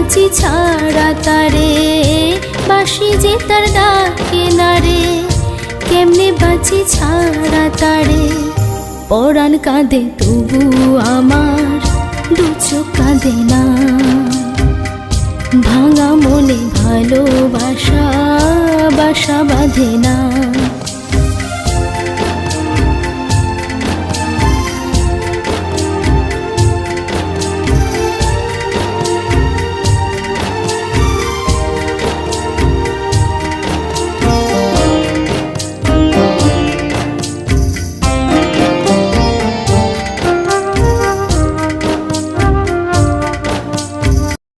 বাঁচি ছাড়া তারে, বাঁশি যে তার ডাকে না রে, কেমনে বাঁচি ছাড়া তারে। পরাণ কাঁদে তবু আমার, দু চোখ কাঁদে না, ভাঙা মনে ভালোবাসা বাসা বাঁধে না।